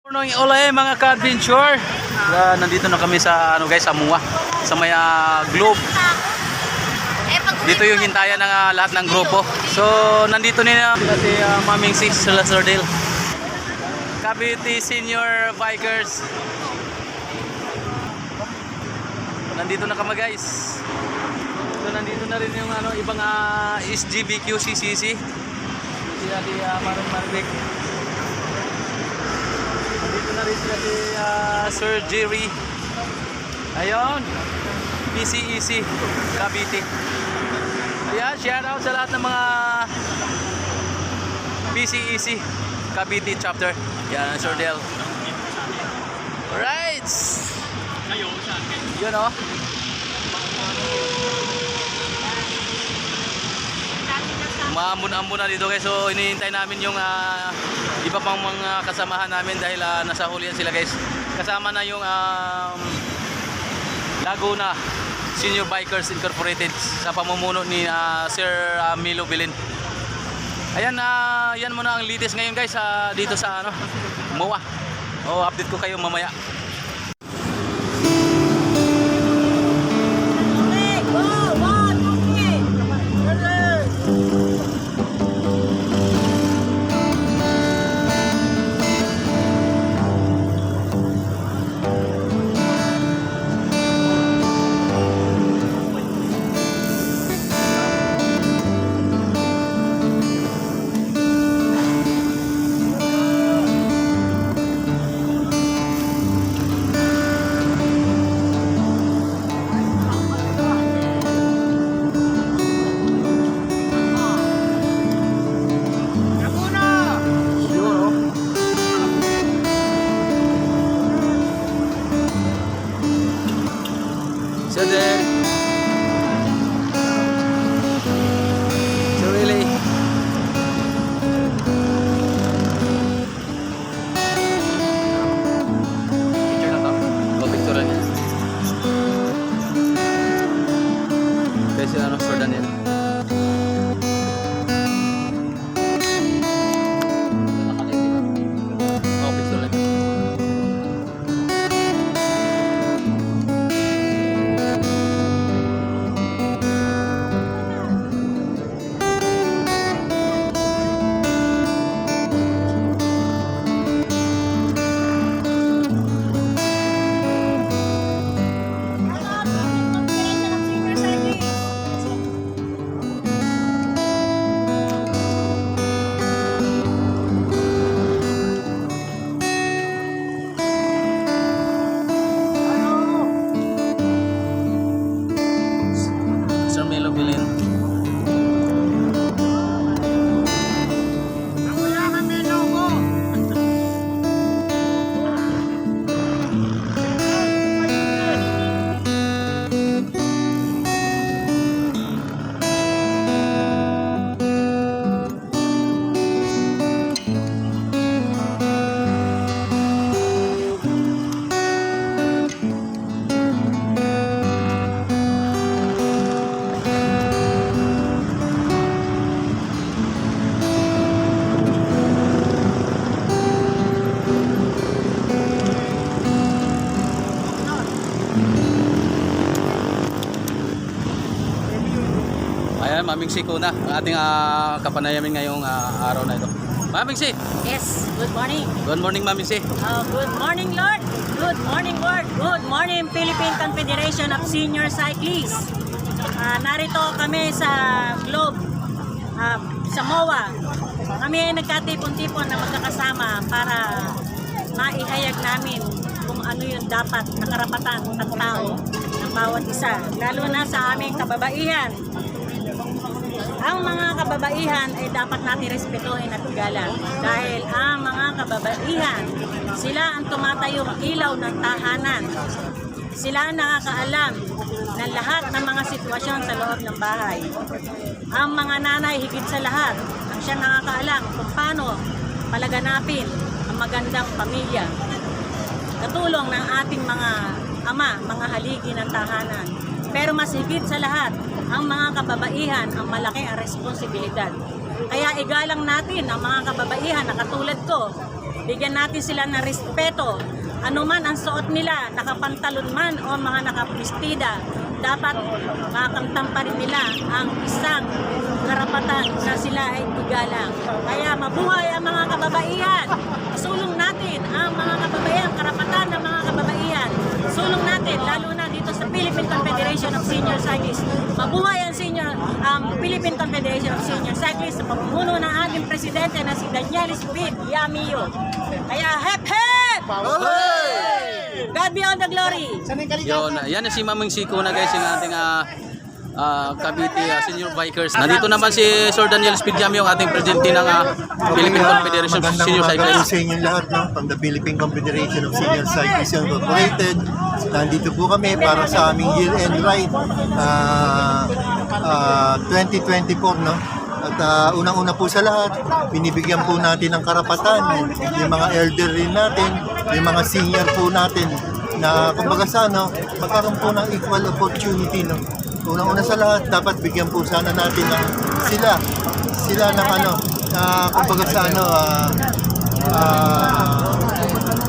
Morning ulay mga ka-adventure. Nandito na kami sa sa MUA, sa may Globe. Dito yung hintayan ng lahat ng grupo. So nandito nila si Maming Sis Lazardel, Cavite Senior Bikers. Nandito na kami guys. So nandito na rin yung ibang SGBQCCC. Sila di Maron Marvic. Dito na rin sila si Sir Jerry. Ayun, PCEC Cavite. Ayan, shout out sa lahat ng mga PCEC Cavite chapter. Yan, Sir Del. Alright. Yun o. Maambun-ambun na dito guys. So hinihintay namin yung iba pang mga kasamahan namin dahil nasa hulihan sila guys. Kasama na yung Laguna Senior Bikers Incorporated sa pamumuno ni Sir Milo Bilin. Ayan, yan muna ang latest ngayon guys dito sa MUA. Update ko kayo mamaya. So then, so really, picture na to. Picture niya. Kasi Sir Daniel. Picture na. Ayan, Maming Si Kuna, ang ating kapanayamin ngayong araw na ito. Maming Si! Yes, good morning. Good morning, Maming Si. Good morning, Lord. Good morning, Lord. Good morning, Philippine Confederation of Senior Cyclists. Narito kami sa Globe, sa MUA. Kami ay nagkatipon-tipon na magkakasama para maihayag namin kung ano yung dapat na karapatan ng tao ng bawat isa. Lalo na sa aming kababaihan. Ang mga kababaihan ay dapat natin respetuhin at igalang dahil ang mga kababaihan, sila ang tumatayong ilaw ng tahanan. Sila ang nakakaalam ng lahat ng mga sitwasyon sa loob ng bahay. Ang mga nanay higit sa lahat, ang siya nakakaalam kung paano palaganapin ang magandang pamilya. Katulong ng ating mga ama, mga haligi ng tahanan. Pero mas higit sa lahat, ang mga kababaihan ang malaki ang responsibilidad. Kaya igalang natin ang mga kababaihan na katulad ko Bigyan natin sila ng respeto. Ano man ang suot nila, nakapantalon man o mga nakapistida, dapat makamtan pa rin nila ang isang karapatan na sila ay igalang. Kaya mabuhay ang mga kababaihan. Sulong natin ang mga kababaihan, karapatan ng mga kababaihan. Sulong natin, lalo na dito sa Philippine Confederation of Senior Cyclists. Mabuhay ang Philippine Confederation of Senior Cyclists sa pamumuno ng ating presidente na si Daniel Speed Yamillo. Kaya hep hep! God be all the glory! Yun, yan na si Mamang Siko na guys, yung ating Cavite Senior Bikers. Nandito naman si Sir Daniel Speed Yamillo, yung ating presidente ng Philippine Confederation of Senior Cyclists. Sa inyo lahat, no? From the Philippine Confederation of Senior Cyclists Incorporated. Nandito po kami para sa aming year-end ride 2024, no? At unang-una po sa lahat, binibigyan po natin ng karapatan yung mga elderly natin, yung mga senior po natin na kumbaga magkaroon po ng equal opportunity, no? Unang-una sa lahat, dapat bigyan po sana natin ng sila ng kumbaga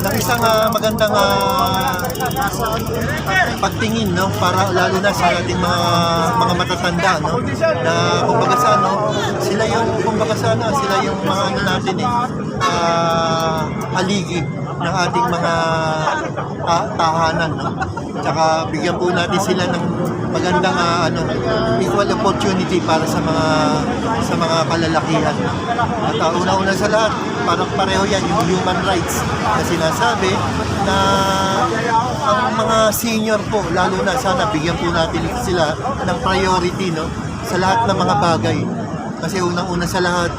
ng isang magandang pagtingin, no, para lalo na sa ating mga matatanda, no, na kumbaga sila yung mga natin haligi ng ating mga tahanan, no. Tsaka bigyan po natin sila ng magandang equal opportunity para sa mga kalalakihan. At una-una sa lahat, parang pareho yan yung human rights na sinasabi na ang mga senior po, lalo na sana bigyan po natin sila ng priority, no, sa lahat ng mga bagay. Kasi unang-una sa lahat,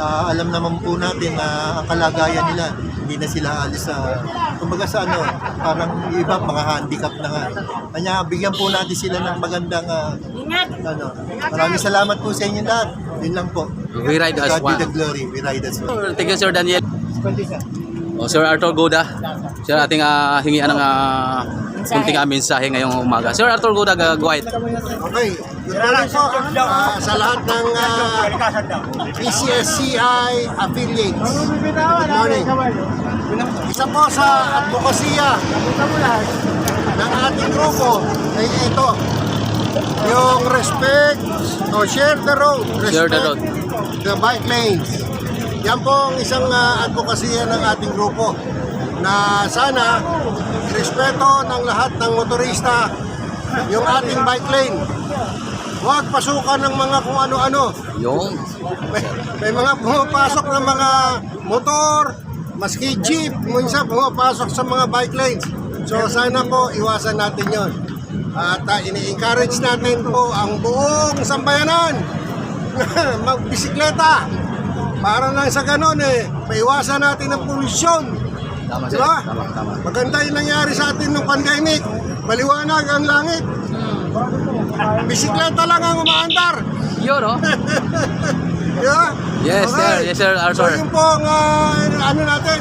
alam naman po natin na ang kalagayan nila, hindi na sila alis kumbaga parang iba mga handicap na nga. Kanya bigyan po natin sila ng magandang Maraming salamat po sa inyo lahat. Yun lang po. We ride as God be one. the glory. We ride as one. Thank you, Sir Daniel. Sir Arthur Goda, sir ating hingian ng kunting mensahe ngayong umaga. Sir Arthur Goda, go ahead. Okay. Good morning po sa lahat ng PCSCI affiliates. Good morning. Isa po sa advokasya ng ating grupo ay ito. Yung respect o share the road. Share the road. The bike lanes. Yan po ang isang advokasya ng ating grupo na sana respeto ng lahat ng motorista yung ating bike lane. Huwag pasukan ng mga kung ano-ano. Yung May mga pumapasok ng mga motor, maski jeep, minsan pumapasok sa mga bike lanes. So sana po iwasan natin yon. At ini-encourage natin po ang buong sambayanan magbisikleta. Para lang sa ganon maiwasan natin ang polusyon. tama, sir. Diba? Tama. Maganda yung nangyari sa atin nung pandemic. Maliwanag ang langit. Bisikleta lang ang umaandar. Yun, no? Diba? Yes, sir. Yes, sir, Arthur. So yun po ang natin.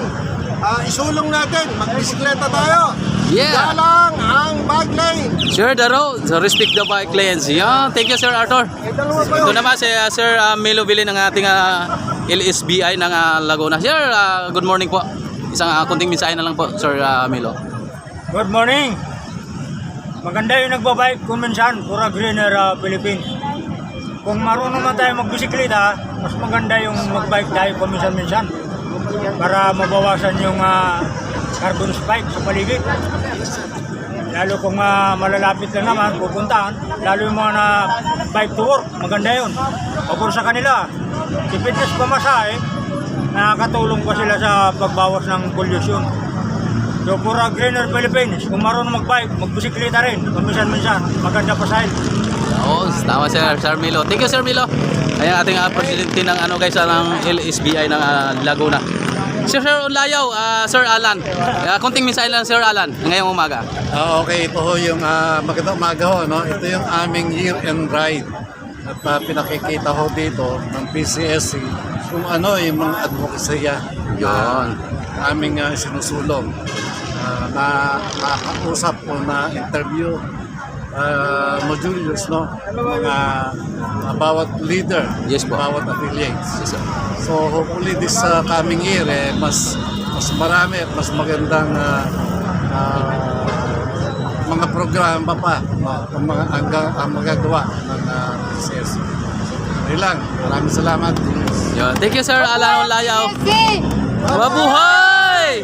Isulong natin. Magbisikleta tayo. Yeah. Galang ang bike lane. Share the road. So respect the bike lanes. Yeah. Thank you, Sir Arthur. Dalawa pa Ito yun. naman si Sir Milo Bilin ng ating LSBI ng Laguna. Sir, good morning po. Isang kunting mensahe na lang po, Sir Milo. Good morning. Maganda yung nagbabike kung minsan, pura greener Philippines. Kung marunong man tayo magbisikleta, mas maganda yung magbike tayo kung minsan-minsan para mabawasan yung carbon spike sa paligid. Lalo kung malalapit lang naman, pupuntahan, lalo yung mga na bike to work, maganda yun. Pagod sa kanila, si fitness pamasahe, nakakatulong pa sila sa pagbawas ng pollution. So, pura greener Philippines, kung marunong magbike, magbisikleta rin, kung minsan-minsan, maganda pa sa Oo, tama Sir Milo. Thank you, Sir Milo. Ayan ating presidente ng ng LSBI ng Laguna. Sir Unlayaw, Sir Alan. Konting mensahe lang, Sir Alan, ngayong umaga. Okay, ito ho yung magandang umaga ho, no? Ito yung aming year-end ride. At pinakikita ho dito ng PCSC kung ano yung mga advokasya Yun. aming sinusulong. Na nakausap o na interview modules, no? Mga bawat leader, Yes po. bawat affiliates. Yes, sir. So hopefully this coming year mas mas marami at mas magandang mga programa pa ang magagawa ng PCSC. Yun lang. Maraming salamat. Yun. Thank you, Sir Alan Layaw. Mabuhay!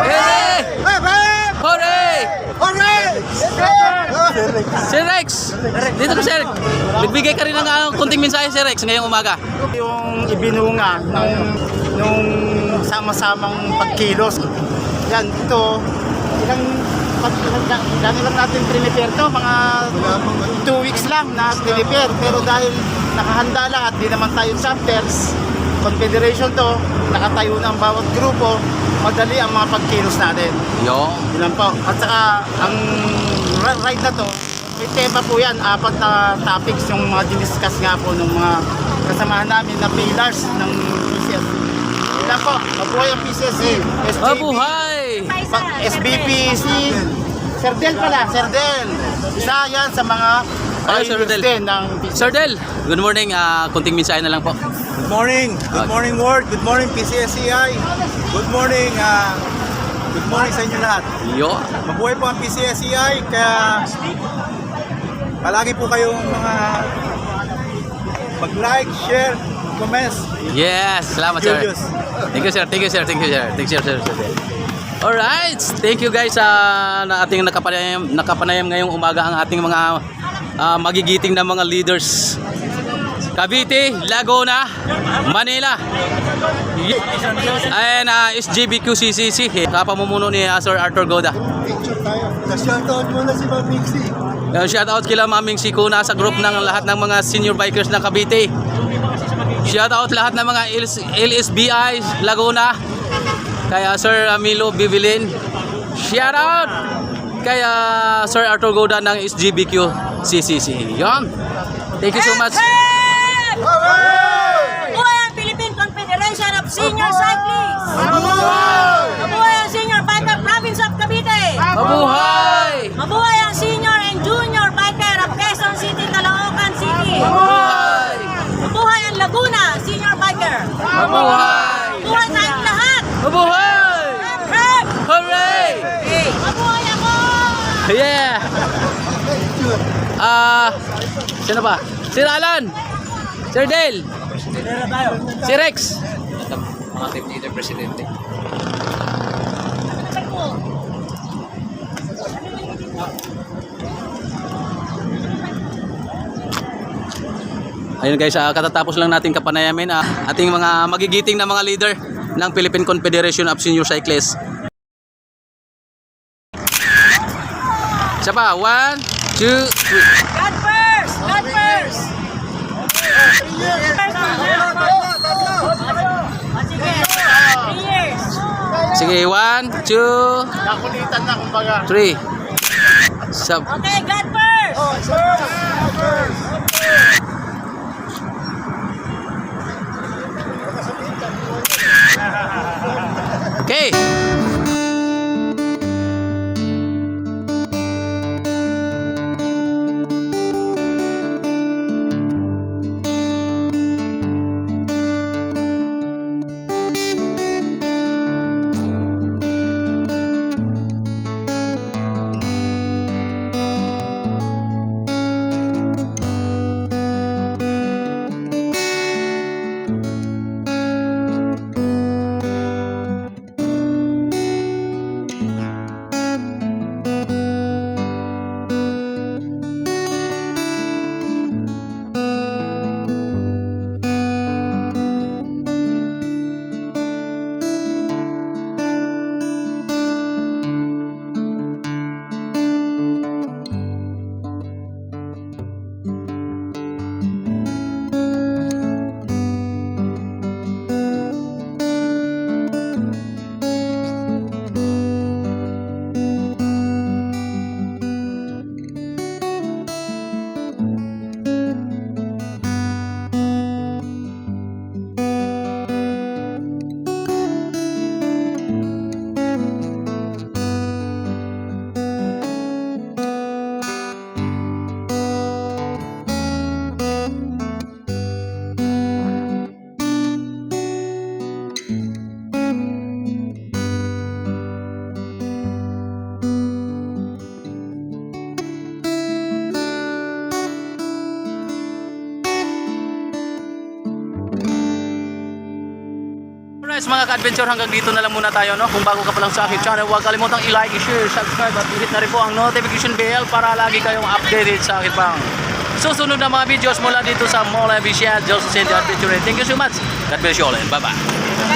Hey! Hooray! Sir Rex! Dito ka, Sir. Nagbigay ka rin ng kunting mensahe, Sir Rex, ngayong umaga. Yung ibinunga nung sama-samang pagkilos. Yan, ito, gano'n lang natin prepare to, mga 2 weeks lang na prepare. Pero dahil nakahanda lang at di naman tayo chapters, confederation to, nakatayo na ang bawat grupo, madali ang mga pagkilos natin. Yo. Yun lang po. At saka, ang ride na to, may tema po yan, 4 na topics yung mga diniscuss nga po ng mga kasamahan namin na pillars ng PCSC. Yun lang po, mabuhay ang PCSC. Mabuhay! SBPC, Sir Del pala, Sir Del. Isa yan sa mga Hello, Sir Del. din ng PCSC. Sir Del, good morning. Kunting mensahe na lang po. Good morning. Good morning, world. Good morning, PCSCI. Good morning sa inyo lahat. Yo. Mabuhay po ang PCSCI, kaya palagi po kayong mga mag-like, share, comments. Yes, salamat, Sir. Julius. Thank you, Sir. Thank you, Sir. Thank you, Sir. Thank you, Sir. Alright, thank you guys na ating nakapanayam ngayong umaga ang ating mga magigiting na mga leaders. Cavite, Laguna, Manila. And SGBQCCC, kapamumuno ni Sir Arthur Goda. Na-shoutout muna si Ma'am Mixie. Shout out kila Maming Siko na sa group ng lahat ng mga senior bikers ng Cavite. Shout out lahat ng mga LSBI Laguna. Kaya Sir Milo Bibilin. Shout out kaya Sir Arthur Goda ng SGBQ CCC. Yan. Thank you so much. Mabuhay ang Philippine Confederation of Senior Cyclists! Mabuhay ang Senior Biker Province of Cavite! Mabuhay! Mabuhay ang Senior and Junior Biker of Quezon City, Caloocan City! Mabuhay! Mabuhay ang Laguna Senior Biker! Mabuhay! Mabuhay tayong lahat! Mabuhay! Hep! Hooray! Hey! Mabuhay ako! Yeah! Sino ba? Sir Alan! Sir Dale! Si Rex! Mga team leader, presidente. Ayun guys, katatapos lang natin kapanayamin ating mga magigiting na mga leader ng Philippine Confederation of Senior Cyclists. Isa pa, 1, 2, 3. God first! God first! Sige, 3 years. Sige, 1, 2, Nakulitan na kumbaga. 3. Sub. Okay, God first! Okay. guys, mga ka-adventure, hanggang dito na lang muna tayo, no? Kung bago ka pa lang sa aking channel, huwag kalimutang i-like, i-share, subscribe at hit na rin po ang notification bell para lagi kayong updated sa akin pang susunod na mga videos mula dito sa Mola Vicial Joseph Adventure. Thank you so much. God bless you all and bye-bye.